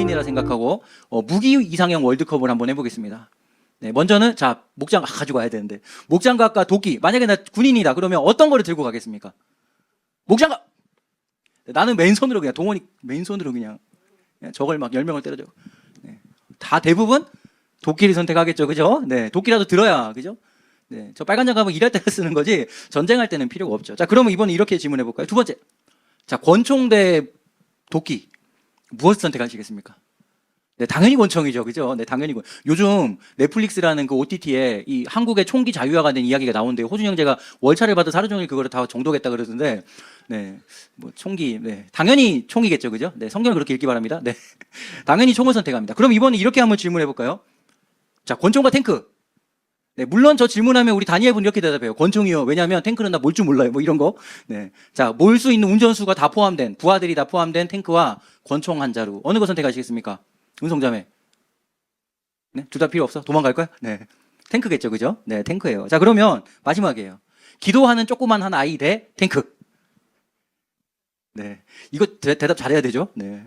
메인이라 생각하고 무기 이상형 월드컵을 한번 해보겠습니다. 네, 먼저는 자 목장갑 가지고 와야 되는데 목장갑과 도끼. 만약에 나 군인이다 그러면 어떤 거를 들고 가겠습니까? 목장갑. 나는 맨손으로 그냥 동원이 맨손으로 그냥 적을 막 10명을 때려줘. 네, 다 대부분 도끼를 선택하겠죠, 그죠? 네, 도끼라도 들어야, 그죠? 네, 저 빨간 장갑은 일할 때 쓰는 거지 전쟁할 때는 필요가 없죠. 자, 그러면 이번에 이렇게 질문해 볼까요? 두 번째, 자 권총 대 도끼 무엇을 선택하시겠습니까? 네, 당연히 권총이죠, 그죠? 네, 당연히 요즘 넷플릭스라는 그 OTT에 이 한국의 총기 자유화가 된 이야기가 나오는데요. 호준 형제가 월차를 받아서 하루 종일 그거를 다 정독했다 그러던데, 네, 뭐 총기, 네, 당연히 총이겠죠, 그죠? 네, 성경을 그렇게 읽기 바랍니다. 네, 당연히 총을 선택합니다. 그럼 이번에 이렇게 한번 질문해 볼까요? 자, 권총과 탱크. 네, 물론 저 질문하면 우리 다니엘 분 이렇게 대답해요. 권총이요. 왜냐하면 탱크는 나 몰 줄 몰라요. 뭐 이런 거. 네, 자, 몰 수 있는 운전수가 다 포함된 부하들이 다 포함된 탱크와 권총 한 자루 어느 거 선택하시겠습니까? 은성자매. 네, 둘 다 필요 없어. 도망갈 거야? 네, 탱크겠죠, 그죠? 네, 탱크예요. 자, 그러면 마지막이에요. 기도하는 조그만 한 아이 대 탱크. 네, 이거 대답 잘해야 되죠? 네,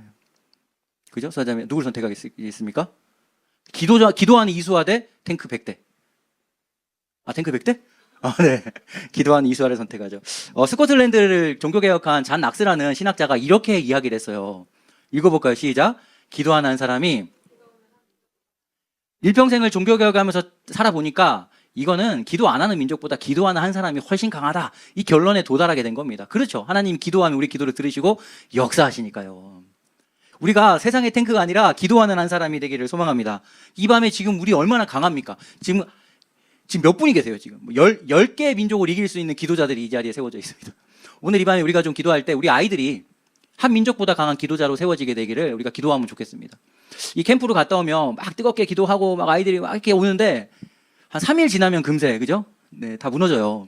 그죠? 서자매 누구를 선택하겠습니까? 기도하는 이수화 대 탱크 100대. 아, 탱크 100대? 아, 네. 기도하는 이수화를 선택하죠. 스코틀랜드를 종교개혁한 잔 낙스라는 신학자가 이렇게 이야기를 했어요. 읽어볼까요? 시작. 기도하는 사람이 일평생을 종교개혁하면서 살아보니까 이거는 기도 안 하는 민족보다 기도하는 한 사람이 훨씬 강하다. 이 결론에 도달하게 된 겁니다. 그렇죠. 하나님 기도하면 우리 기도를 들으시고 역사하시니까요. 우리가 세상의 탱크가 아니라 기도하는 한 사람이 되기를 소망합니다. 이 밤에 지금 우리 얼마나 강합니까? 지금 몇 분이 계세요, 지금? 10개의 민족을 이길 수 있는 기도자들이 이 자리에 세워져 있습니다. 오늘 이 밤에 우리가 좀 기도할 때 우리 아이들이 한 민족보다 강한 기도자로 세워지게 되기를 우리가 기도하면 좋겠습니다. 이 캠프로 갔다 오면 막 뜨겁게 기도하고 막 아이들이 막 이렇게 오는데 한 3일 지나면 금세, 그죠? 네, 다 무너져요.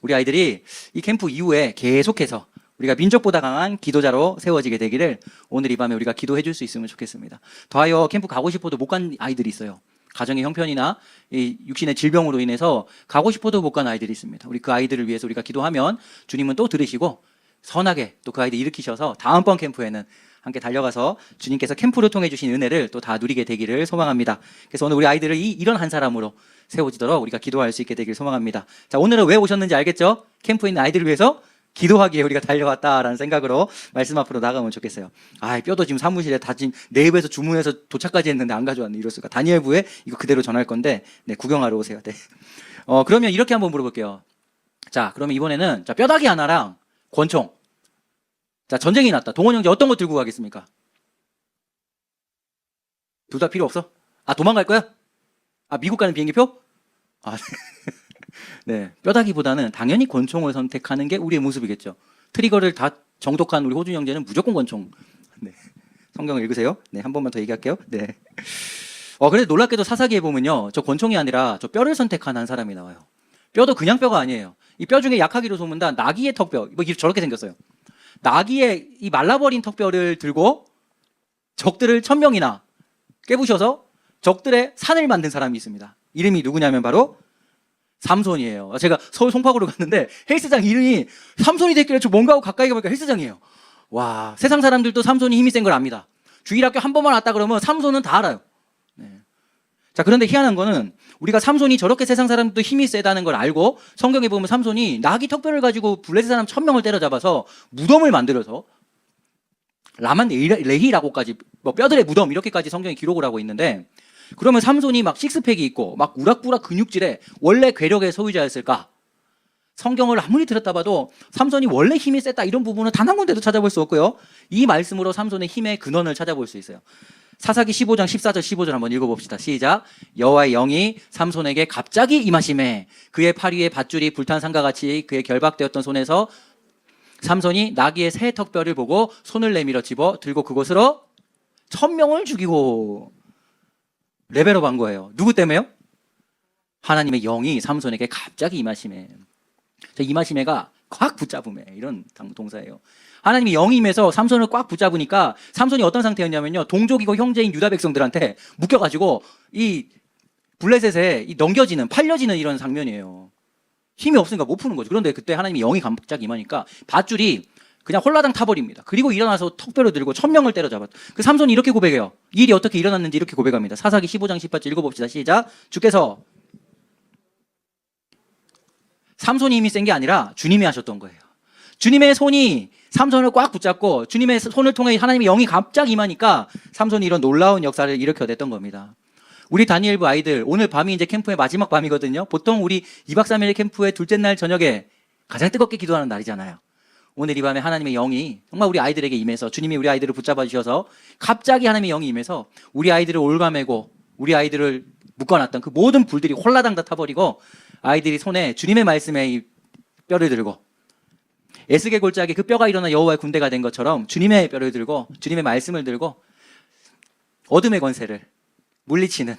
우리 아이들이 이 캠프 이후에 계속해서 우리가 민족보다 강한 기도자로 세워지게 되기를 오늘 이 밤에 우리가 기도해 줄 수 있으면 좋겠습니다. 더하여 캠프 가고 싶어도 못 간 아이들이 있어요. 가정의 형편이나 이 육신의 질병으로 인해서 가고 싶어도 못 간 아이들이 있습니다. 우리 그 아이들을 위해서 우리가 기도하면 주님은 또 들으시고 선하게 또 그 아이들 일으키셔서 다음번 캠프에는 함께 달려가서 주님께서 캠프를 통해 주신 은혜를 또 다 누리게 되기를 소망합니다. 그래서 오늘 우리 아이들을 이런 한 사람으로 세워지도록 우리가 기도할 수 있게 되기를 소망합니다. 자, 오늘은 왜 오셨는지 알겠죠? 캠프에 있는 아이들을 위해서 기도하기에 우리가 달려왔다라는 생각으로 말씀 앞으로 나가면 좋겠어요. 아, 뼈도 지금 사무실에 다 지금 네이버에서 주문해서 도착까지 했는데 안 가져왔네. 이럴 수가. 다니엘부에 이거 그대로 전할 건데, 네, 구경하러 오세요. 네. 그러면 이렇게 한번 물어볼게요. 자, 그러면 이번에는 자, 뼈다귀 하나랑 권총. 자, 전쟁이 났다. 동원 형제 어떤 거 들고 가겠습니까? 둘 다 필요 없어? 아, 도망갈 거야? 아, 미국 가는 비행기표? 아, 네, 뼈다귀보다는 당연히 권총을 선택하는 게 우리의 모습이겠죠. 트리거를 다 정독한 우리 호준 형제는 무조건 권총. 네, 성경을 읽으세요. 네, 한 번만 더 얘기할게요. 네. 그래도 놀랍게도 사사기에 보면요, 저 권총이 아니라 저 뼈를 선택한 한 사람이 나와요. 뼈도 그냥 뼈가 아니에요. 이 뼈 중에 약하기로 소문난 나귀의 턱뼈. 뭐 저렇게 생겼어요. 나귀의 이 말라버린 턱뼈를 들고 적들을 1000명이나 깨부셔서 적들의 산을 만든 사람이 있습니다. 이름이 누구냐면 바로 삼손이에요. 제가 서울 송파구로 갔는데 헬스장 이름이 삼손이 됐길래 저 뭔가 하고 가까이 가보니까 헬스장이에요. 와, 세상 사람들도 삼손이 힘이 센 걸 압니다. 주일학교 한 번만 왔다 그러면 삼손은 다 알아요. 네. 자, 그런데 희한한 거는 우리가 삼손이 저렇게 세상 사람들도 힘이 세다는 걸 알고 성경에 보면 삼손이 나귀 턱뼈를 가지고 블레셋 사람 1000명을 때려잡아서 무덤을 만들어서 라만 레히라고까지 뭐 뼈들의 무덤 이렇게까지 성경에 기록을 하고 있는데, 그러면 삼손이 막 식스팩이 있고 막 우락부락 근육질에 원래 괴력의 소유자였을까? 성경을 아무리 들었다 봐도 삼손이 원래 힘이 셌다 이런 부분은 단 한 군데도 찾아볼 수 없고요. 이 말씀으로 삼손의 힘의 근원을 찾아볼 수 있어요. 사사기 15장 14절 15절 한번 읽어봅시다. 시작. 여호와의 영이 삼손에게 갑자기 임하시매 그의 팔 위에 밧줄이 불탄 상과 같이 그의 결박되었던 손에서 삼손이 나귀의 새 턱뼈를 보고 손을 내밀어 집어 들고 그곳으로 1000명을 죽이고. 레벨업 한 거예요. 누구 때문에요? 하나님의 영이 삼손에게 갑자기 임하시매. 임하시매가 꽉 붙잡음에 이런 동사예요. 하나님이 영이 임해서 삼손을 꽉 붙잡으니까 삼손이 어떤 상태였냐면요, 동족이고 형제인 유다 백성들한테 묶여가지고 이 블레셋에 넘겨지는 팔려지는 이런 장면이에요. 힘이 없으니까 못 푸는 거죠. 그런데 그때 하나님이 영이 갑자기 임하니까 밧줄이 그냥 홀라당 타버립니다. 그리고 일어나서 턱뼈를 들고 1000명을 때려잡았다. 그 삼손이 이렇게 고백해요. 이 일이 어떻게 일어났는지 이렇게 고백합니다. 사사기 15장 18절 읽어봅시다. 시작. 주께서 삼손이 힘이 센 게 아니라 주님이 하셨던 거예요. 주님의 손이 삼손을 꽉 붙잡고 주님의 손을 통해 하나님의 영이 갑자기 임하니까 삼손이 이런 놀라운 역사를 일으켜냈던 겁니다. 우리 다니엘부 아이들 오늘 밤이 이제 캠프의 마지막 밤이거든요. 보통 우리 2박 3일 캠프의 둘째 날 저녁에 가장 뜨겁게 기도하는 날이잖아요. 오늘 이 밤에 하나님의 영이 정말 우리 아이들에게 임해서 주님이 우리 아이들을 붙잡아 주셔서 갑자기 하나님의 영이 임해서 우리 아이들을 올가매고 우리 아이들을 묶어놨던 그 모든 불들이 홀라당 다 타버리고 아이들이 손에 주님의 말씀에 이 뼈를 들고 에스겔 골짜기 그 뼈가 일어나 여호와의 군대가 된 것처럼 주님의 뼈를 들고 주님의 말씀을 들고 어둠의 권세를 물리치는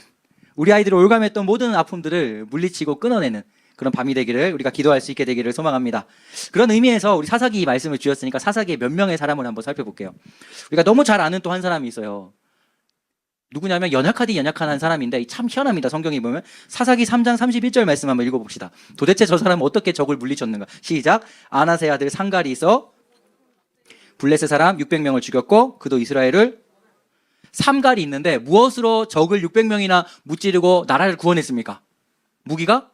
우리 아이들을 올가맸던 모든 아픔들을 물리치고 끊어내는 그런 밤이 되기를 우리가 기도할 수 있게 되기를 소망합니다. 그런 의미에서 우리 사사기 말씀을 주셨으니까 사사기의 몇 명의 사람을 한번 살펴볼게요. 우리가 너무 잘 아는 또 한 사람이 있어요. 누구냐면 연약하디 연약한 한 사람인데 참 희한합니다. 성경에 보면 사사기 3장 31절 말씀 한번 읽어봅시다. 도대체 저 사람은 어떻게 적을 물리쳤는가. 시작. 아나세 아들 상갈이 있어 블레셋 사람 600명을 죽였고 그도 이스라엘을 삼갈이 있는데 무엇으로 적을 600명이나 무찌르고 나라를 구원했습니까? 무기가?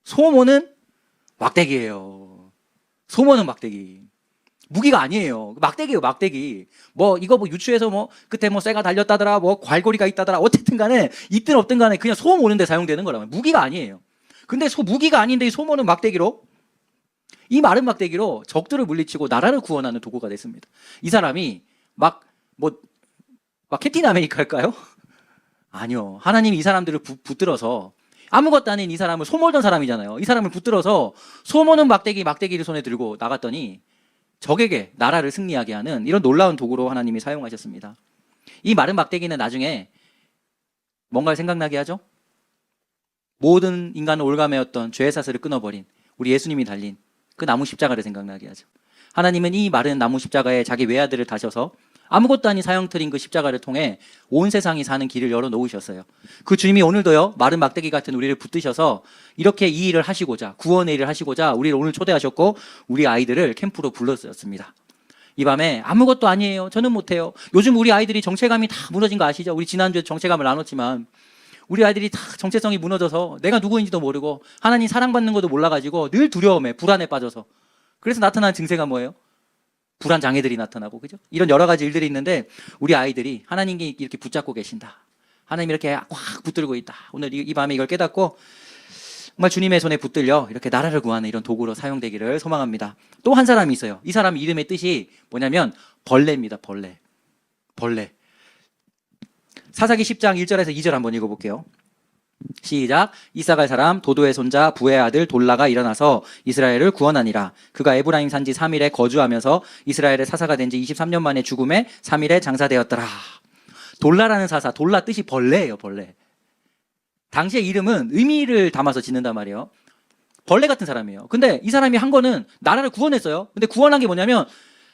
소모는 막대기예요. 소모는 막대기. 무기가 아니에요. 막대기예요, 막대기. 이거 유추해서 끝에 쇠가 달렸다더라, 괄고리가 있다더라. 어쨌든 간에, 있든 없든 간에 그냥 소 모는데 사용되는 거라면. 무기가 아니에요. 근데 무기가 아닌데 이 소모는 막대기로, 이 마른 막대기로 적들을 물리치고 나라를 구원하는 도구가 됐습니다. 이 사람이 캡틴 아메리카일까요? 아니요. 하나님이 이 사람들을 붙들어서 아무것도 아닌 이 사람을 소몰던 사람이잖아요. 이 사람을 붙들어서 소모는 막대기를 손에 들고 나갔더니 적에게 나라를 승리하게 하는 이런 놀라운 도구로 하나님이 사용하셨습니다. 이 마른 막대기는 나중에 뭔가를 생각나게 하죠? 모든 인간을 올가매었던 죄의 사슬을 끊어버린 우리 예수님이 달린 그 나무 십자가를 생각나게 하죠. 하나님은 이 마른 나무 십자가에 자기 외아들을 다셔서 아무것도 아닌 사형틀인 그 십자가를 통해 온 세상이 사는 길을 열어놓으셨어요. 그 주님이 오늘도요, 마른 막대기 같은 우리를 붙드셔서 이렇게 이 일을 하시고자, 구원의 일을 하시고자 우리를 오늘 초대하셨고 우리 아이들을 캠프로 불렀었습니다. 이 밤에 아무것도 아니에요. 저는 못해요. 요즘 우리 아이들이 정체감이 다 무너진 거 아시죠? 우리 지난주에 정체감을 나눴지만 우리 아이들이 다 정체성이 무너져서 내가 누구인지도 모르고 하나님 사랑받는 것도 몰라가지고 늘 두려움에 불안에 빠져서 그래서 나타나는 증세가 뭐예요? 불안 장애들이 나타나고, 그죠? 이런 여러 가지 일들이 있는데 우리 아이들이 하나님이 이렇게 붙잡고 계신다. 하나님이 이렇게 확 붙들고 있다. 오늘 이 밤에 이걸 깨닫고 정말 주님의 손에 붙들려 이렇게 나라를 구하는 이런 도구로 사용되기를 소망합니다. 또 한 사람이 있어요. 이 사람 이름의 뜻이 뭐냐면 벌레입니다. 벌레. 사사기 10장 1절에서 2절 한번 읽어볼게요. 시작. 이사갈 사람 도도의 손자 부의 아들 돌라가 일어나서 이스라엘을 구원하니라. 그가 에브라임 산지 3일에 거주하면서 이스라엘의 사사가 된 지 23년 만에 죽음에 3일에 장사되었더라. 돌라라는 사사, 돌라 뜻이 벌레예요. 벌레. 당시의 이름은 의미를 담아서 짓는단 말이에요. 벌레 같은 사람이에요. 근데 이 사람이 한 거는 나라를 구원했어요. 근데 구원한 게 뭐냐면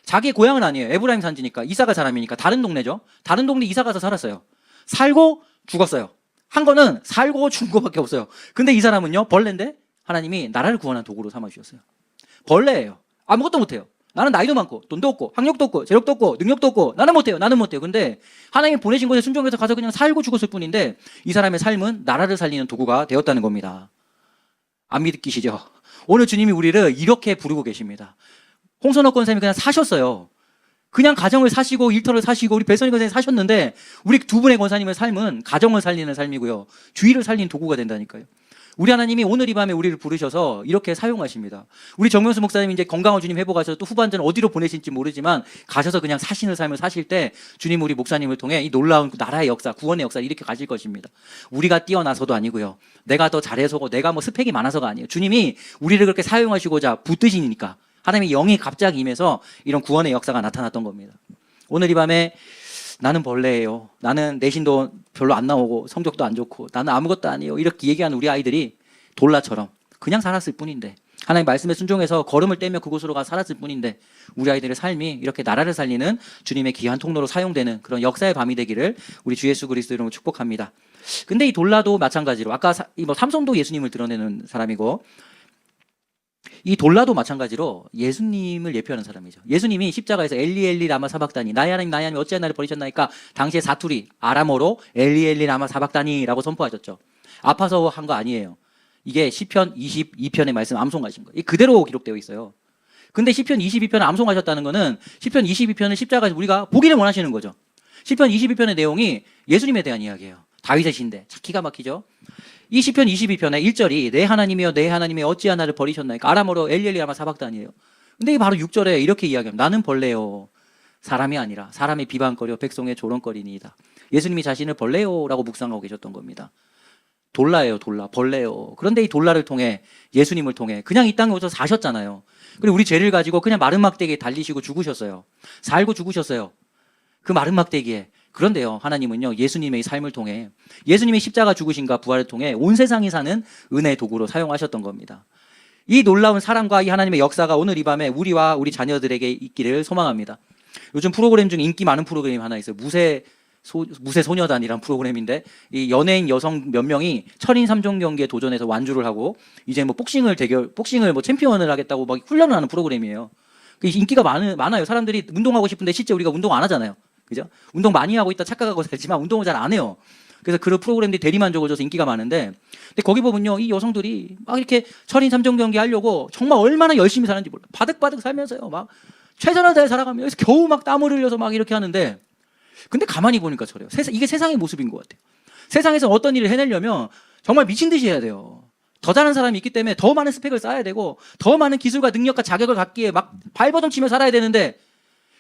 자기의 고향은 아니에요. 에브라임 산지니까, 이사갈 사람이니까 다른 동네죠. 다른 동네 이사 가서 살았어요. 살고 죽었어요. 한 거는 살고 죽은 거밖에 없어요. 근데 이 사람은요, 벌레인데 하나님이 나라를 구원한 도구로 삼아주셨어요. 벌레예요. 아무것도 못해요. 나는 나이도 많고 돈도 없고 학력도 없고 재력도 없고 능력도 없고 나는 못해요. 근데 하나님이 보내신 곳에 순종해서 가서 그냥 살고 죽었을 뿐인데 이 사람의 삶은 나라를 살리는 도구가 되었다는 겁니다. 안 믿기시죠? 오늘 주님이 우리를 이렇게 부르고 계십니다. 홍선호 권사님이 그냥 사셨어요. 그냥 가정을 사시고 일터를 사시고 우리 배선희 권사님 사셨는데 우리 두 분의 권사님의 삶은 가정을 살리는 삶이고요. 주의를 살리는 도구가 된다니까요. 우리 하나님이 오늘 이 밤에 우리를 부르셔서 이렇게 사용하십니다. 우리 정명수 목사님이 이제 건강한 주님 회복하셔서 또 후반전은 어디로 보내실지 모르지만 가셔서 그냥 사시는 삶을 사실 때 주님 우리 목사님을 통해 이 놀라운 나라의 역사, 구원의 역사를 이렇게 가질 것입니다. 우리가 뛰어나서도 아니고요. 내가 더 잘해서고 내가 스펙이 많아서가 아니에요. 주님이 우리를 그렇게 사용하시고자 붙드시니까 하나님의 영이 갑자기 임해서 이런 구원의 역사가 나타났던 겁니다. 오늘 이 밤에 나는 벌레예요. 나는 내신도 별로 안 나오고 성적도 안 좋고 나는 아무것도 아니에요. 이렇게 얘기하는 우리 아이들이 돌라처럼 그냥 살았을 뿐인데 하나님 말씀에 순종해서 걸음을 떼며 그곳으로 가서 살았을 뿐인데 우리 아이들의 삶이 이렇게 나라를 살리는 주님의 귀한 통로로 사용되는 그런 역사의 밤이 되기를 우리 주 예수 그리스도 이름으로 축복합니다. 근데 이 돌라도 마찬가지로 아까 삼손도 예수님을 드러내는 사람이고 이 돌라도 마찬가지로 예수님을 예표하는 사람이죠. 예수님이 십자가에서 엘리 엘리 라마 사박다니 나의 하나님 어찌하여 나를 버리셨나이까 당시에 사투리 아람어로 엘리 엘리 라마 사박다니라고 선포하셨죠. 아파서 한 거 아니에요. 이게 시편 22편의 말씀 암송하신 거예요. 그대로 기록되어 있어요. 근데 시편 22편을 암송하셨다는 거는 시편 22편을 십자가에서 우리가 보기를 원하시는 거죠. 시편 22편의 내용이 예수님에 대한 이야기예요. 다윗의 시인데 참 기가 막히죠. 이 시편 22편의 1절이 내 하나님이여 내 하나님이 어찌하여 나를 버리셨나이까 아람어로 엘리엘리 아마 사박단이에요. 근데 이게 바로 6절에 이렇게 이야기합니다. 나는 벌레요 사람이 아니라 사람의 비방거리요 백성의 조롱거리니이다. 예수님이 자신을 벌레요라고 묵상하고 계셨던 겁니다. 돌라예요 돌라 벌레요. 그런데 이 돌라를 통해 예수님을 통해 그냥 이 땅에 오셔서 사셨잖아요. 그리고 우리 죄를 가지고 그냥 마른 막대기에 달리시고 죽으셨어요. 살고 죽으셨어요. 그 마른 막대기에. 그런데요 하나님은요 예수님의 삶을 통해 예수님의 십자가 죽으심과 부활을 통해 온 세상이 사는 은혜의 도구로 사용하셨던 겁니다. 이 놀라운 사랑과 이 하나님의 역사가 오늘 이 밤에 우리와 우리 자녀들에게 있기를 소망합니다. 요즘 프로그램 중 인기 많은 프로그램이 하나 있어요. 무쇠소녀단이란 프로그램인데 이 연예인 여성 몇 명이 철인 3종 경기에 도전해서 완주를 하고 이제 뭐 복싱을 뭐 챔피언을 하겠다고 막 훈련을 하는 프로그램이에요. 인기가 많아요. 사람들이 운동하고 싶은데 실제 우리가 운동 안 하잖아요. 그죠? 운동 많이 하고 있다 착각하고 살지만 운동을 잘 안 해요. 그래서 그런 프로그램들이 대리만족을 줘서 인기가 많은데 근데 거기 보면요 이 여성들이 막 이렇게 철인 3종 경기 하려고 정말 얼마나 열심히 사는지 몰라요. 바득바득 살면서요 막 최선을 다해 살아가면서 겨우 막 땀을 흘려서 막 이렇게 하는데 근데 가만히 보니까 저래요. 이게 세상의 모습인 것 같아요. 세상에서 어떤 일을 해내려면 정말 미친 듯이 해야 돼요. 더 잘하는 사람이 있기 때문에 더 많은 스펙을 쌓아야 되고 더 많은 기술과 능력과 자격을 갖기에 막 발버둥 치며 살아야 되는데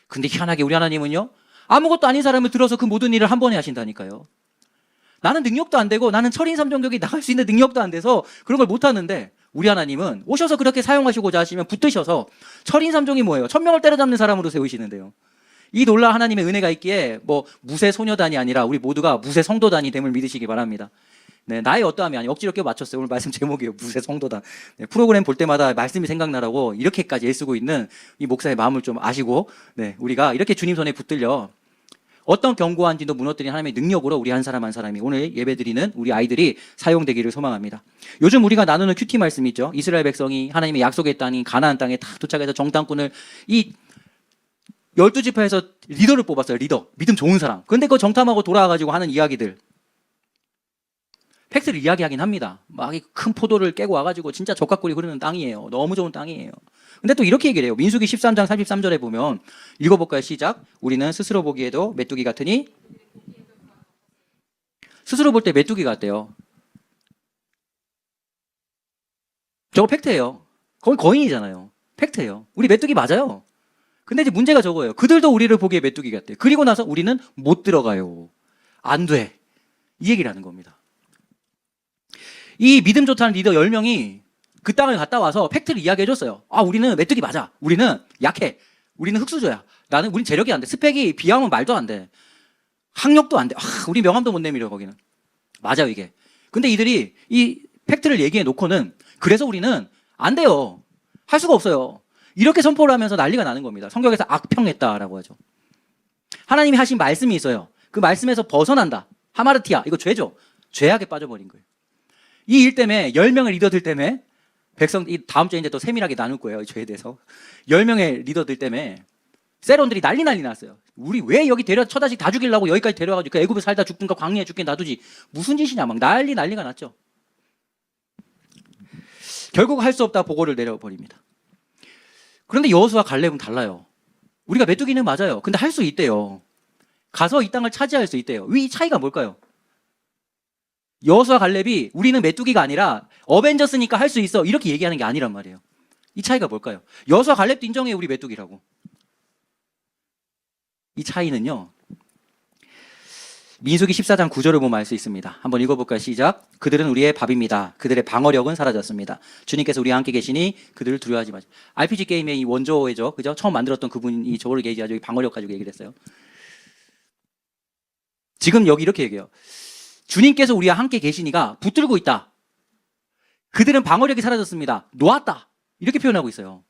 근데 희한하게 우리 하나님은요 아무것도 아닌 사람을 들어서 그 모든 일을 한 번에 하신다니까요. 나는 능력도 안 되고 나는 철인 3종 경기 나갈 수 있는 능력도 안 돼서 그런 걸 못 하는데 우리 하나님은 오셔서 그렇게 사용하시고자 하시면 붙드셔서 철인 3종이 뭐예요? 1000명을 때려잡는 사람으로 세우시는데요. 이 놀라운 하나님의 은혜가 있기에 뭐 무쇠 소녀단이 아니라 우리 모두가 무쇠 성도단이 됨을 믿으시기 바랍니다. 네, 나의 어떠함이 아니 억지로 껴 맞췄어요. 오늘 말씀 제목이에요. 무쇠 성도단. 네, 프로그램 볼 때마다 말씀이 생각나라고 이렇게까지 애쓰고 있는 이 목사의 마음을 좀 아시고 네, 우리가 이렇게 주님 손에 붙들려 어떤 견고한지도 무너뜨린 하나님의 능력으로 우리 한 사람 한 사람이 오늘 예배드리는 우리 아이들이 사용되기를 소망합니다. 요즘 우리가 나누는 큐티 말씀이 있죠. 이스라엘 백성이 하나님의 약속의 땅인 가나안 땅에 다 도착해서 정탐꾼을 이 12지파에서 리더를 뽑았어요. 리더. 믿음 좋은 사람. 근데 그거 정탐하고 돌아와가지고 하는 이야기들. 팩트를 이야기하긴 합니다. 막 큰 포도를 깨고 와가지고 진짜 적각꿀이 흐르는 땅이에요. 너무 좋은 땅이에요. 근데 또 이렇게 얘기를 해요. 민수기 13장 33절에 보면 읽어볼까요? 시작. 우리는 스스로 보기에도 메뚜기 같으니 스스로 볼 때 메뚜기 같대요. 저거 팩트예요. 거기 거인이잖아요. 팩트예요. 우리 메뚜기 맞아요. 근데 이제 문제가 저거예요. 그들도 우리를 보기에 메뚜기 같대. 그리고 나서 우리는 못 들어가요. 안 돼. 이 얘기를 하는 겁니다. 이 믿음 좋다는 리더 10명이 그 땅을 갔다 와서 팩트를 이야기해줬어요. 아, 우리는 메뚜기 맞아. 우리는 약해. 우리는 흙수저야. 우린 재력이 안 돼. 스펙이 비하면 말도 안 돼. 학력도 안 돼. 우리 명함도 못 내밀어, 거기는. 맞아요, 이게. 근데 이들이 이 팩트를 얘기해 놓고는 그래서 우리는 안 돼요. 할 수가 없어요. 이렇게 선포를 하면서 난리가 나는 겁니다. 성경에서 악평했다라고 하죠. 하나님이 하신 말씀이 있어요. 그 말씀에서 벗어난다. 하마르티아. 이거 죄죠. 죄악에 빠져버린 거예요. 이 일 때문에 10명의 리더들 때문에 이 다음 주에 이제 또 세밀하게 나눌 거예요. 이 죄에 대해서. 10명의 리더들 때문에 세론들이 난리 났어요. 우리 왜 여기 처자식 다 죽이려고 여기까지 데려와가지고 그 애굽에 살다 죽든가 광야에 죽게 놔두지. 무슨 짓이냐 막 난리가 났죠. 결국 할 수 없다 보고를 내려버립니다. 그런데 여호수아 갈렙은 달라요. 우리가 메뚜기는 맞아요. 근데 할 수 있대요. 가서 이 땅을 차지할 수 있대요. 이 차이가 뭘까요? 여호수아 갈렙이 우리는 메뚜기가 아니라 어벤져스니까 할 수 있어 이렇게 얘기하는 게 아니란 말이에요. 이 차이가 뭘까요? 여호수아 갈렙도 인정해 우리 메뚜기라고. 이 차이는요. 민수기 14장 9절을 보면 알 수 있습니다. 한번 읽어볼까요? 시작. 그들은 우리의 밥입니다. 그들의 방어력은 사라졌습니다. 주님께서 우리와 함께 계시니 그들을 두려워하지 마십시오. RPG 게임의 이 원조죠. 그죠? 처음 만들었던 그분이 저를 얘기하죠. 방어력 가지고 얘기를 했어요. 지금 여기 이렇게 얘기해요. 주님께서 우리와 함께 계시니가 붙들고 있다. 그들은 방어력이 사라졌습니다. 놓았다. 이렇게 표현하고 있어요.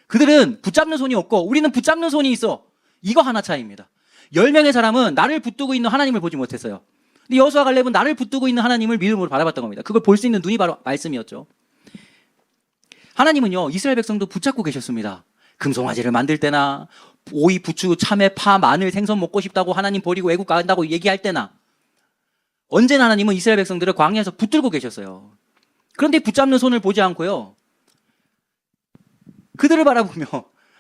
그들은 붙잡는 손이 없고 우리는 붙잡는 손이 있어. 이거 하나 차이입니다. 10명의 사람은 나를 붙들고 있는 하나님을 보지 못했어요. 근데 여호수아 갈렙은 나를 붙들고 있는 하나님을 믿음으로 바라봤던 겁니다. 그걸 볼 수 있는 눈이 바로 말씀이었죠. 하나님은요, 이스라엘 백성도 붙잡고 계셨습니다. 금송아지를 만들 때나, 오이, 부추, 참외, 파, 마늘, 생선 먹고 싶다고 하나님 버리고 외국 간다고 얘기할 때나, 언제나 하나님은 이스라엘 백성들을 광야에서 붙들고 계셨어요. 그런데 붙잡는 손을 보지 않고요, 그들을 바라보며,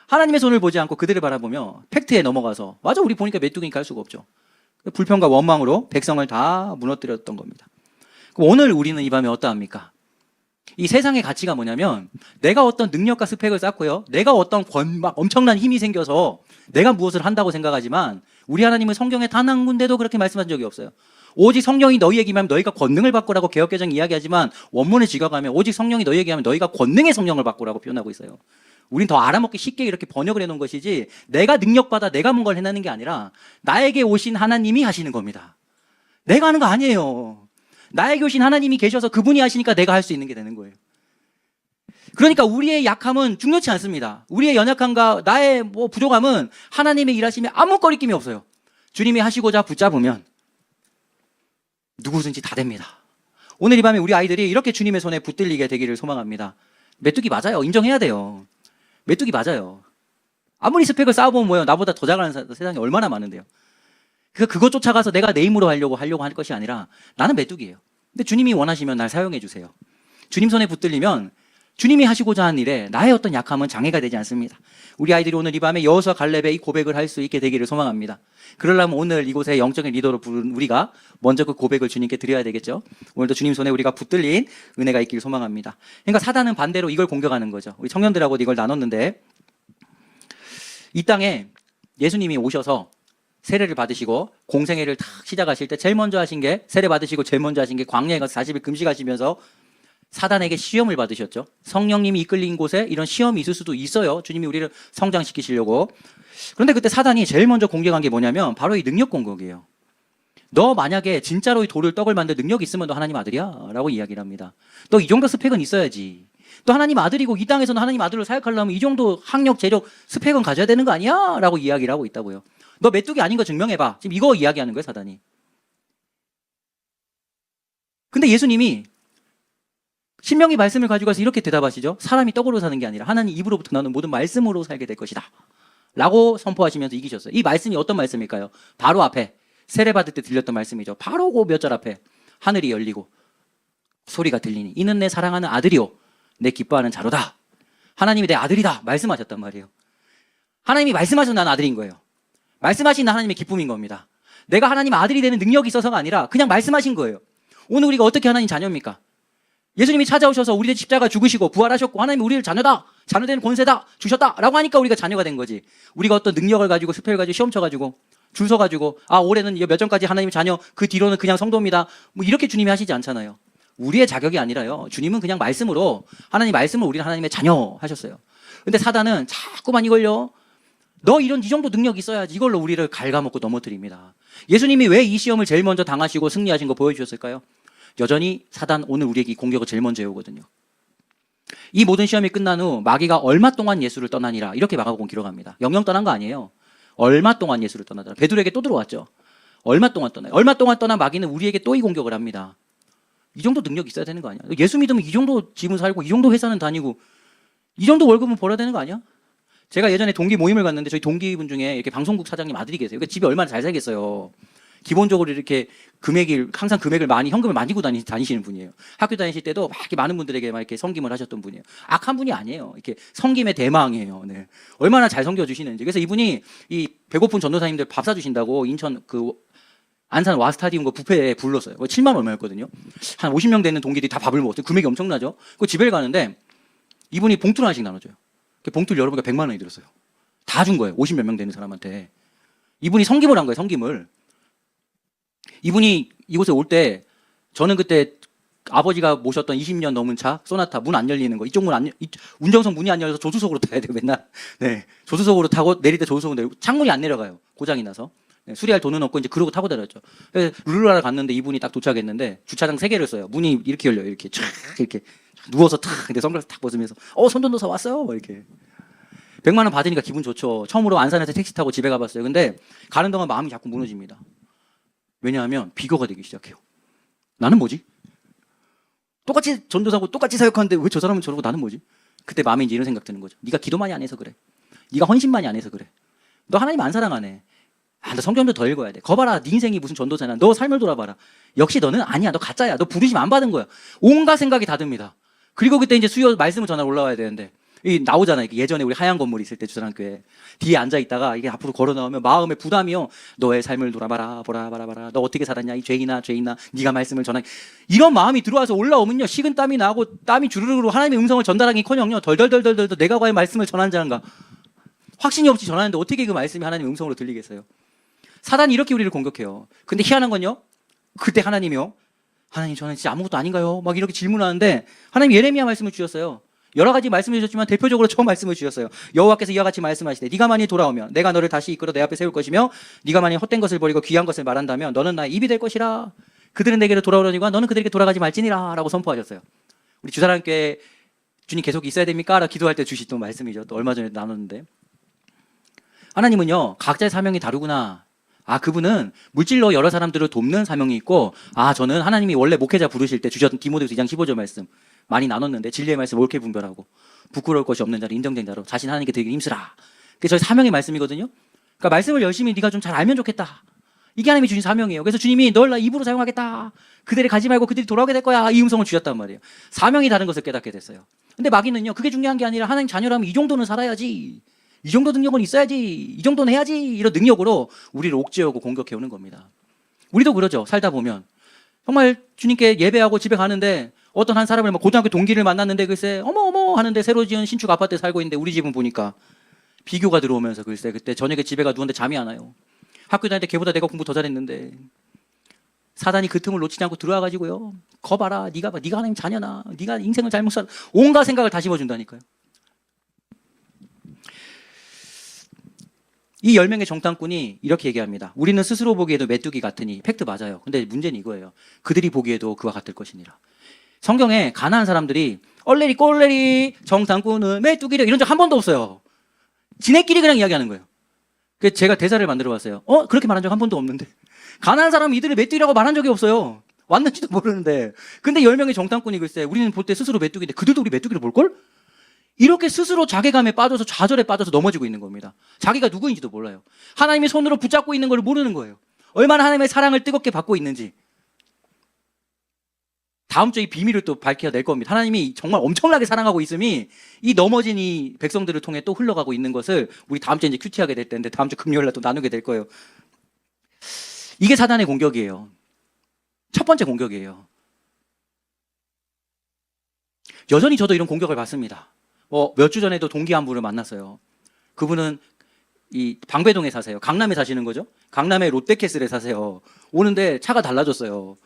하나님의 손을 보지 않고 그들을 바라보며 팩트에 넘어가서, 맞아, 우리 보니까 메뚜기니까 할 수가 없죠. 불평과 원망으로 백성을 다 무너뜨렸던 겁니다. 그럼 오늘 우리는 이 밤에 어떠합니까? 이 세상의 가치가 뭐냐면, 내가 어떤 능력과 스펙을 쌓고요, 내가 어떤 막 엄청난 힘이 생겨서 내가 무엇을 한다고 생각하지만, 우리 하나님은 성경에 단 한 군데도 그렇게 말씀한 적이 없어요. 오직 성령이 너희에게 임하면 너희가 권능을 받고라고 개역개정 이야기하지만, 원문을 지각하면 오직 성령이 너희에게 하면 너희가 권능의 성령을 받고라고 표현하고 있어요. 우린 더 알아먹기 쉽게 이렇게 번역을 해놓은 것이지, 내가 능력받아 내가 뭔가를 해내는 게 아니라 나에게 오신 하나님이 하시는 겁니다. 내가 하는 거 아니에요. 나에게 오신 하나님이 계셔서 그분이 하시니까 내가 할 수 있는 게 되는 거예요. 그러니까 우리의 약함은 중요치 않습니다. 우리의 연약함과 나의 부족함은 하나님의 일하심에 아무 거리낌이 없어요. 주님이 하시고자 붙잡으면 누구든지 다 됩니다. 오늘 이 밤에 우리 아이들이 이렇게 주님의 손에 붙들리게 되기를 소망합니다. 메뚜기 맞아요. 인정해야 돼요. 메뚜기 맞아요. 아무리 스펙을 쌓아보면 뭐예요? 나보다 더 잘하는 세상에 얼마나 많은데요. 그거 쫓아가서 내가 내 힘으로 하려고 할 것이 아니라 나는 메뚜기예요. 근데 주님이 원하시면 날 사용해 주세요. 주님 손에 붙들리면 주님이 하시고자 한 일에 나의 어떤 약함은 장애가 되지 않습니다. 우리 아이들이 오늘 이 밤에 여호수아 갈렙의 이 고백을 할 수 있게 되기를 소망합니다. 그러려면 오늘 이곳에 영적인 리더로 부른 우리가 먼저 그 고백을 주님께 드려야 되겠죠. 오늘도 주님 손에 우리가 붙들린 은혜가 있기를 소망합니다. 그러니까 사단은 반대로 이걸 공격하는 거죠. 우리 청년들하고도 이걸 나눴는데, 이 땅에 예수님이 오셔서 세례를 받으시고 공생애를 탁 시작하실 때 제일 먼저 하신 게, 세례 받으시고 제일 먼저 하신 게 광야에 가서 40일 금식하시면서 사단에게 시험을 받으셨죠. 성령님이 이끌린 곳에 이런 시험이 있을 수도 있어요. 주님이 우리를 성장시키시려고. 그런데 그때 사단이 제일 먼저 공격한 게 뭐냐면 바로 이 능력 공격이에요. 너 만약에 진짜로 이 돌을 떡을 만들 능력이 있으면 너 하나님 아들이야 라고 이야기를 합니다. 너 이 정도 스펙은 있어야지. 또 하나님 아들이고 이 땅에서는 하나님 아들로 사역하려면 이 정도 학력, 재력, 스펙은 가져야 되는 거 아니야? 라고 이야기를 하고 있다고요. 너 메뚜기 아닌 거 증명해봐. 지금 이거 이야기하는 거예요, 사단이. 근데 예수님이 신명기 말씀을 가지고 가서 이렇게 대답하시죠. 사람이 떡으로 사는 게 아니라 하나님 입으로부터 나오는 모든 말씀으로 살게 될 것이다 라고 선포하시면서 이기셨어요. 이 말씀이 어떤 말씀일까요? 바로 앞에 세례 받을 때 들렸던 말씀이죠. 바로 그 몇 절 앞에 하늘이 열리고 소리가 들리니 이는 내 사랑하는 아들이요 내 기뻐하는 자로다. 하나님이 내 아들이다 말씀하셨단 말이에요. 하나님이 말씀하셔서 난 아들인 거예요. 말씀하신 하나님의 기쁨인 겁니다. 내가 하나님 아들이 되는 능력이 있어서가 아니라 그냥 말씀하신 거예요. 오늘 우리가 어떻게 하나님 자녀입니까? 예수님이 찾아오셔서 우리의 십자가 죽으시고 부활하셨고 하나님이 우리를 자녀다, 자녀되는 권세다 주셨다 라고 하니까 우리가 자녀가 된 거지. 우리가 어떤 능력을 가지고 스펙을 가지고 시험 쳐가지고 줄 서가지고 올해는 몇 점까지 하나님 자녀, 그 뒤로는 그냥 성도입니다 이렇게 주님이 하시지 않잖아요. 우리의 자격이 아니라요, 주님은 그냥 말씀으로, 하나님 말씀으로 우리는 하나님의 자녀 하셨어요. 근데 사단은 자꾸만 이걸요, 너 이 정도 능력이 있어야지, 이걸로 우리를 갉아먹고 넘어뜨립니다. 예수님이 왜 이 시험을 제일 먼저 당하시고 승리하신 거 보여주셨을까요? 여전히 사단 오늘 우리에게 이 공격을 제일 먼저 해오거든요. 이 모든 시험이 끝난 후 마귀가 얼마 동안 예수를 떠나니라 이렇게 마가복음 기록합니다. 영영 떠난 거 아니에요. 얼마 동안 예수를 떠나더라. 베드로에게 또 들어왔죠. 얼마 동안 떠나요. 얼마 동안 떠난 마귀는 우리에게 또 이 공격을 합니다. 이 정도 능력 있어야 되는 거 아니야? 예수 믿으면 이 정도 집은 살고 이 정도 회사는 다니고 이 정도 월급은 벌어야 되는 거 아니야? 제가 예전에 동기 모임을 갔는데 저희 동기분 중에 이렇게 방송국 사장님 아들이 계세요. 그러니까 집이 얼마나 잘 살겠어요. 기본적으로 이렇게 항상 금액을 많이, 현금을 많이 주고 다니시는 분이에요. 학교 다니실 때도 막 이렇게 많은 분들에게 막 이렇게 섬김을 하셨던 분이에요. 악한 분이 아니에요. 이렇게 섬김의 대망이에요. 네. 얼마나 잘 섬겨주시는지. 그래서 이분이 이 배고픈 전도사님들 밥 사주신다고 인천 안산 와스타디움 그 뷔페에 불렀어요. 7만 얼마였거든요. 한 50명 되는 동기들이 다 밥을 먹었어요. 금액이 엄청나죠. 그 집에 가는데 이분이 봉투를 하나씩 나눠줘요. 봉투를 열어보니까 100만 원이 들었어요. 다 준 거예요. 50몇 명 되는 사람한테. 이분이 섬김을 한 거예요. 섬김을. 이분이 이곳에 올 때 저는 그때 아버지가 모셨던 20년 넘은 차 소나타 문 안 열리는 거, 이쪽 운전석 문이 안 열려서 조수석으로 타야 돼요. 맨날. 네, 조수석으로 타고 내릴 때 조수석으로 내리고 창문이 안 내려가요. 고장이 나서. 네, 수리할 돈은 없고 이제 그러고 타고 다녔죠. 룰루라를 갔는데 이분이 딱 도착했는데 주차장 3개를 써요. 문이 이렇게 열려요. 이렇게 쫙 이렇게 누워서 탁 근데 선글라스 탁 벗으면서 손전도사 왔어요. 이렇게. 100만 원 받으니까 기분 좋죠. 처음으로 안산에서 택시 타고 집에 가봤어요. 근데 가는 동안 마음이 자꾸 무너집니다. 왜냐하면 비교가 되기 시작해요. 나는 뭐지? 똑같이 전도사고 똑같이 사역하는데 왜 저 사람은 저러고 나는 뭐지? 그때 마음에 이제 이런 생각 드는 거죠. 네가 기도 많이 안 해서 그래. 네가 헌신 많이 안 해서 그래. 너 하나님 안 사랑하네. 너 성경도 더 읽어야 돼. 거 봐라. 네 인생이 무슨 전도잖아. 너 삶을 돌아봐라. 역시 너는 아니야. 너 가짜야. 너 부르심 안 받은 거야. 온갖 생각이 다 듭니다. 그리고 그때 이제 수요 말씀을 전하 올라와야 되는데 이 나오잖아요. 예전에 우리 하얀 건물 있을 때 주사랑교회 뒤에 앉아 있다가 이게 앞으로 걸어 나오면 마음에 부담이요. 너의 삶을 돌아봐라, 보라. 너 어떻게 살았냐? 이 죄인아. 네가 말씀을 전하. 이런 마음이 들어와서 올라오면요. 식은 땀이 나고 땀이 주르륵으로 하나님의 음성을 전달하기커녕요. 덜덜덜덜덜 내가 과연 말씀을 전한 자인가? 확신이 없이 전하는데 어떻게 그 말씀이 하나님의 음성으로 들리겠어요? 사단이 이렇게 우리를 공격해요. 근데 희한한 건요. 그때 하나님이요. 하나님 저는 진짜 아무것도 아닌가요? 막 이렇게 질문하는데 하나님 예레미야 말씀을 주셨어요. 여러 가지 말씀을 주셨지만 대표적으로 처음 말씀을 주셨어요. 여호와께서 이와 같이 말씀하시되 네가 만일 돌아오면 내가 너를 다시 이끌어 내 앞에 세울 것이며 네가 만일 헛된 것을 버리고 귀한 것을 말한다면 너는 나의 입이 될 것이라. 그들은 내게로 돌아오려니와 너는 그들에게 돌아가지 말지니라 라고 선포하셨어요. 우리 주사랑교회 주님 계속 있어야 됩니까? 라고 기도할 때 주시던 말씀이죠. 또 얼마 전에 나눴는데 하나님은요 각자의 사명이 다르구나. 그분은 물질로 여러 사람들을 돕는 사명이 있고 저는 하나님이 원래 목회자 부르실 때 주셨던 디모데후서 2장 15절 말씀 많이 나눴는데 진리의 말씀 옳게 분별하고 부끄러울 것이 없는 자로 인정된 자로 자신 하나님께 드리기 힘쓰라. 그게 저희 사명의 말씀이거든요. 그러니까 말씀을 열심히 네가 좀 잘 알면 좋겠다. 이게 하나님이 주신 사명이에요. 그래서 주님이 널 나 입으로 사용하겠다. 그들이 가지 말고 그들이 돌아오게 될 거야. 이 음성을 주셨단 말이에요. 사명이 다른 것을 깨닫게 됐어요. 근데 마귀는요 그게 중요한 게 아니라 하나님 자녀라면 이 정도는 살아야지. 이 정도 능력은 있어야지. 이 정도는 해야지. 이런 능력으로 우리를 옥죄어오고 공격해오는 겁니다. 우리도 그러죠. 살다 보면 정말 주님께 예배하고 집에 가는데 어떤 한 사람을 고등학교 동기를 만났는데 글쎄 어머 하는데 새로 지은 신축 아파트에 살고 있는데 우리 집은 보니까 비교가 들어오면서 글쎄 그때 저녁에 집에 가 누웠는데 잠이 안 와요. 학교 다닐 때 걔보다 내가 공부 더 잘했는데 사단이 그 틈을 놓치지 않고 들어와가지고요. 거 봐라. 네가 하나님 자녀나 네가 인생을 잘못 살아. 온갖 생각을 다 심어준다니까요. 이 10명의 정탐꾼이 이렇게 얘기합니다. 우리는 스스로 보기에도 메뚜기 같으니 팩트 맞아요. 근데 문제는 이거예요. 그들이 보기에도 그와 같을 것이니라. 성경에 가난한 사람들이 얼레리 꼴레리 정탐꾼은 메뚜기래 이런 적 한 번도 없어요. 지네끼리 그냥 이야기하는 거예요. 그래서 제가 대사를 만들어 봤어요. 그렇게 말한 적 한 번도 없는데 가난한 사람은 이들을 메뚜기라고 말한 적이 없어요. 왔는지도 모르는데 근데 10명의 정탐꾼이 글쎄 우리는 볼 때 스스로 메뚜기인데 그들도 우리 메뚜기를 볼걸? 이렇게 스스로 자괴감에 빠져서 좌절에 빠져서 넘어지고 있는 겁니다. 자기가 누구인지도 몰라요. 하나님의 손으로 붙잡고 있는 걸 모르는 거예요. 얼마나 하나님의 사랑을 뜨겁게 받고 있는지. 다음 주에 이 비밀을 또 밝혀낼 겁니다. 하나님이 정말 엄청나게 사랑하고 있음이 이 넘어진 이 백성들을 통해 또 흘러가고 있는 것을 우리 다음 주에 이제 큐티하게 될 텐데 다음 주 금요일 날 또 나누게 될 거예요. 이게 사단의 공격이에요. 첫 번째 공격이에요. 여전히 저도 이런 공격을 받습니다. 몇 주 전에도 동기 한 분을 만났어요. 그분은 이 방배동에 사세요. 강남에 사시는 거죠. 강남에 롯데캐슬에 사세요. 오는데 차가 달라졌어요.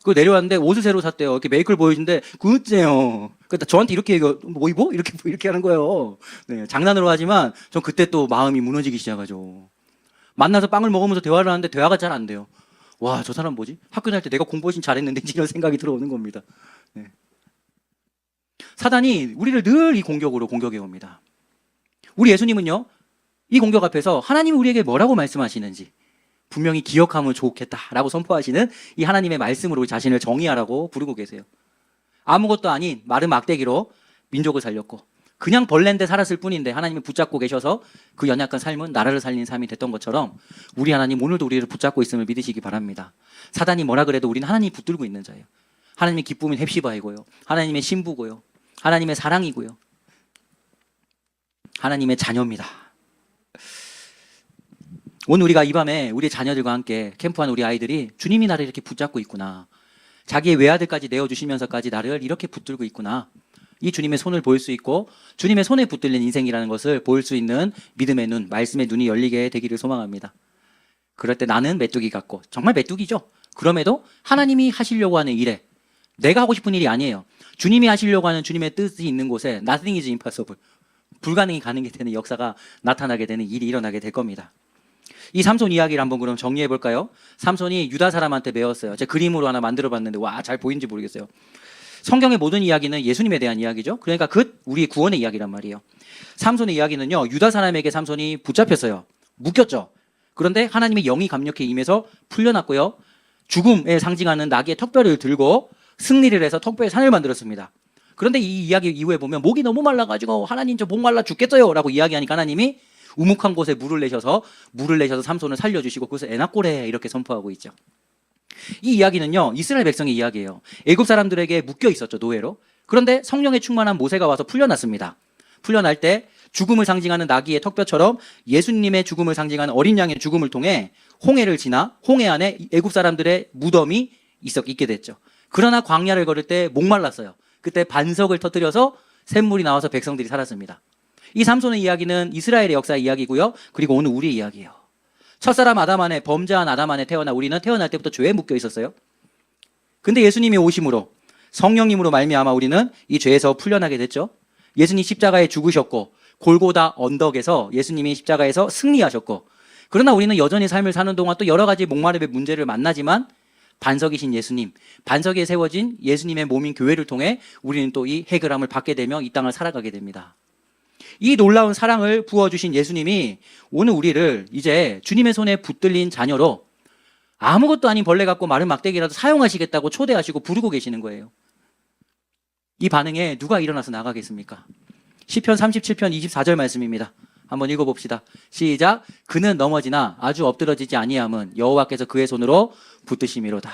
그 내려왔는데 옷을 새로 샀대요. 이렇게 메이크를 보여주는데 그때요. 그러니까 저한테 이렇게 얘기해요. 뭐 입어? 이렇게 하는 거예요. 네, 장난으로 하지만 전 그때 또 마음이 무너지기 시작하죠. 만나서 빵을 먹으면서 대화를 하는데 대화가 잘 안 돼요. 와, 저 사람 뭐지? 학교 다닐 때 내가 공부 훨씬 잘했는데 이런 생각이 들어오는 겁니다. 네. 사단이 우리를 늘 이 공격으로 공격해 옵니다. 우리 예수님은요, 이 공격 앞에서 하나님이 우리에게 뭐라고 말씀하시는지 분명히 기억하면 좋겠다라고 선포하시는 이 하나님의 말씀으로 우리 자신을 정의하라고 부르고 계세요. 아무것도 아닌 마른 막대기로 민족을 살렸고 그냥 벌레인데 살았을 뿐인데 하나님이 붙잡고 계셔서 그 연약한 삶은 나라를 살리는 삶이 됐던 것처럼 우리 하나님 오늘도 우리를 붙잡고 있음을 믿으시기 바랍니다. 사단이 뭐라 그래도 우리는 하나님이 붙들고 있는 자예요. 하나님의 기쁨은 헵시바이고요. 하나님의 신부고요. 하나님의 사랑이고요. 하나님의 자녀입니다. 오늘 우리가 이 밤에 우리 자녀들과 함께 캠프한 우리 아이들이 주님이 나를 이렇게 붙잡고 있구나. 자기의 외아들까지 내어주시면서까지 나를 이렇게 붙들고 있구나. 이 주님의 손을 볼 수 있고 주님의 손에 붙들린 인생이라는 것을 볼 수 있는 믿음의 눈, 말씀의 눈이 열리게 되기를 소망합니다. 그럴 때 나는 메뚜기 같고 정말 메뚜기죠. 그럼에도 하나님이 하시려고 하는 일에 내가 하고 싶은 일이 아니에요. 주님이 하시려고 하는 주님의 뜻이 있는 곳에 nothing is impossible. 불가능이 가능이 되는 역사가 나타나게 되는 일이 일어나게 될 겁니다. 이 삼손 이야기를 한번 그럼 정리해 볼까요? 삼손이 유다 사람한테 배웠어요. 제가 그림으로 하나 만들어 봤는데 와, 잘 보이는지 모르겠어요. 성경의 모든 이야기는 예수님에 대한 이야기죠. 그러니까 우리 구원의 이야기란 말이에요. 삼손의 이야기는요, 유다 사람에게 삼손이 붙잡혔어요. 묶였죠. 그런데 하나님의 영이 강력히 임해서 풀려났고요. 죽음에 상징하는 나귀의 턱뼈를 들고 승리를 해서 턱뼈의 산을 만들었습니다. 그런데 이 이야기 이후에 보면 목이 너무 말라가지고 하나님 저 목 말라 죽겠어요 라고 이야기하니까 하나님이 우묵한 곳에 물을 내셔서 삼손을 살려주시고 그것을 에나꼬레 이렇게 선포하고 있죠. 이 이야기는요 이스라엘 백성의 이야기예요. 애굽 사람들에게 묶여 있었죠, 노예로. 그런데 성령에 충만한 모세가 와서 풀려났습니다. 풀려날 때 죽음을 상징하는 나귀의 턱뼈처럼 예수님의 죽음을 상징하는 어린 양의 죽음을 통해 홍해를 지나 홍해 안에 애굽 사람들의 무덤이 있게 됐죠. 그러나 광야를 걸을 때 목말랐어요. 그때 반석을 터뜨려서 샘물이 나와서 백성들이 살았습니다. 이 삼손의 이야기는 이스라엘의 역사의 이야기고요. 그리고 오늘 우리의 이야기예요. 첫사람 아담 안에, 범죄한 아담 안에 태어나 우리는 태어날 때부터 죄에 묶여 있었어요. 근데 예수님이 오심으로 성령님으로 말미암아 우리는 이 죄에서 풀려나게 됐죠. 예수님 십자가에 죽으셨고 골고다 언덕에서 예수님이 십자가에서 승리하셨고, 그러나 우리는 여전히 삶을 사는 동안 또 여러 가지 목마름의 문제를 만나지만 반석이신 예수님, 반석에 세워진 예수님의 몸인 교회를 통해 우리는 또 이 해결함을 받게 되며 이 땅을 살아가게 됩니다. 이 놀라운 사랑을 부어주신 예수님이 오늘 우리를 이제 주님의 손에 붙들린 자녀로 아무것도 아닌 벌레 같고 마른 막대기라도 사용하시겠다고 초대하시고 부르고 계시는 거예요. 이 반응에 누가 일어나서 나가겠습니까? 시편 37편 24절 말씀입니다. 한번 읽어봅시다. 시작. 그는 넘어지나 아주 엎드러지지 아니함은 여호와께서 그의 손으로 붙드심이로다.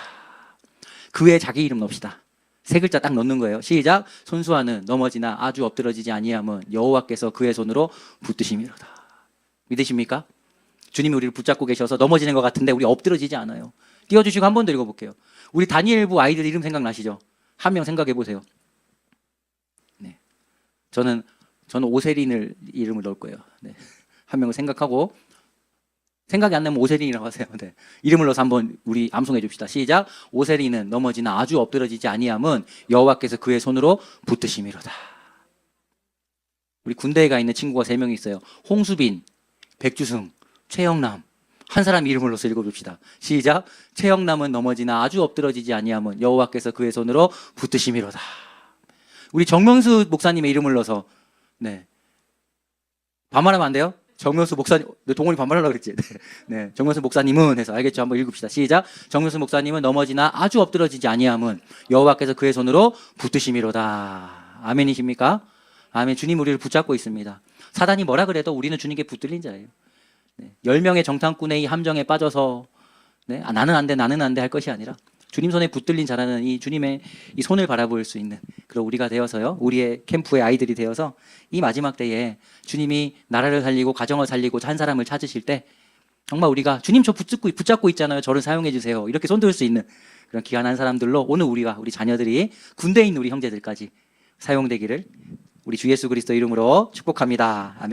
그의 자기 이름 넣읍시다. 세 글자 딱 넣는 거예요. 시작. 손수아는 넘어지나 아주 엎드러지지 아니함은 여호와께서 그의 손으로 붙드심이로다. 믿으십니까? 주님이 우리를 붙잡고 계셔서 넘어지는 것 같은데 우리 엎드러지지 않아요. 띄워주시고 한 번 더 읽어볼게요. 우리 다니엘부 아이들 이름 생각나시죠? 한 명 생각해 보세요. 네. 저는 오세린을 이름을 넣을 거예요. 네. 한 명을 생각하고, 생각이 안 나면 오세린이라고 하세요. 네. 이름을 넣어서 한번 우리 암송해 줍시다. 시작. 오세린은 넘어지나 아주 엎드러지지 아니함은 여호와께서 그의 손으로 붙드심이로다. 우리 군대에 가 있는 친구가 3명이 있어요. 홍수빈, 백주승, 최영남. 한 사람 이름을 넣어서 읽어봅시다. 시작. 최영남은 넘어지나 아주 엎드러지지 아니함은 여호와께서 그의 손으로 붙드심이로다. 우리 정명수 목사님의 이름을 넣어서, 네, 반말하면 안 돼요? 정명수 목사님, 동원이 반말하려고 그랬지. 네, 정명수 목사님은 해서 알겠죠? 한번 읽읍시다. 시작. 정명수 목사님은 넘어지나 아주 엎드러지지 아니함은 여호와께서 그의 손으로 붙드심이로다. 아멘이십니까? 아멘. 주님 우리를 붙잡고 있습니다. 사단이 뭐라 그래도 우리는 주님께 붙들린 자예요. 네, 10명의 정탐꾼의 이 함정에 빠져서, 네, 나는 안 돼 할 것이 아니라 주님 손에 붙들린 자라는 이 주님의 이 손을 바라볼 수 있는 그런 우리가 되어서요, 우리의 캠프의 아이들이 되어서 이 마지막 때에 주님이 나라를 살리고 가정을 살리고 한 사람을 찾으실 때 정말 우리가 주님 저 붙잡고 있잖아요, 저를 사용해 주세요, 이렇게 손들 수 있는 그런 귀한 사람들로 오늘 우리 자녀들이 군대에 있는 우리 형제들까지 사용되기를 우리 주 예수 그리스도 이름으로 축복합니다. 아멘.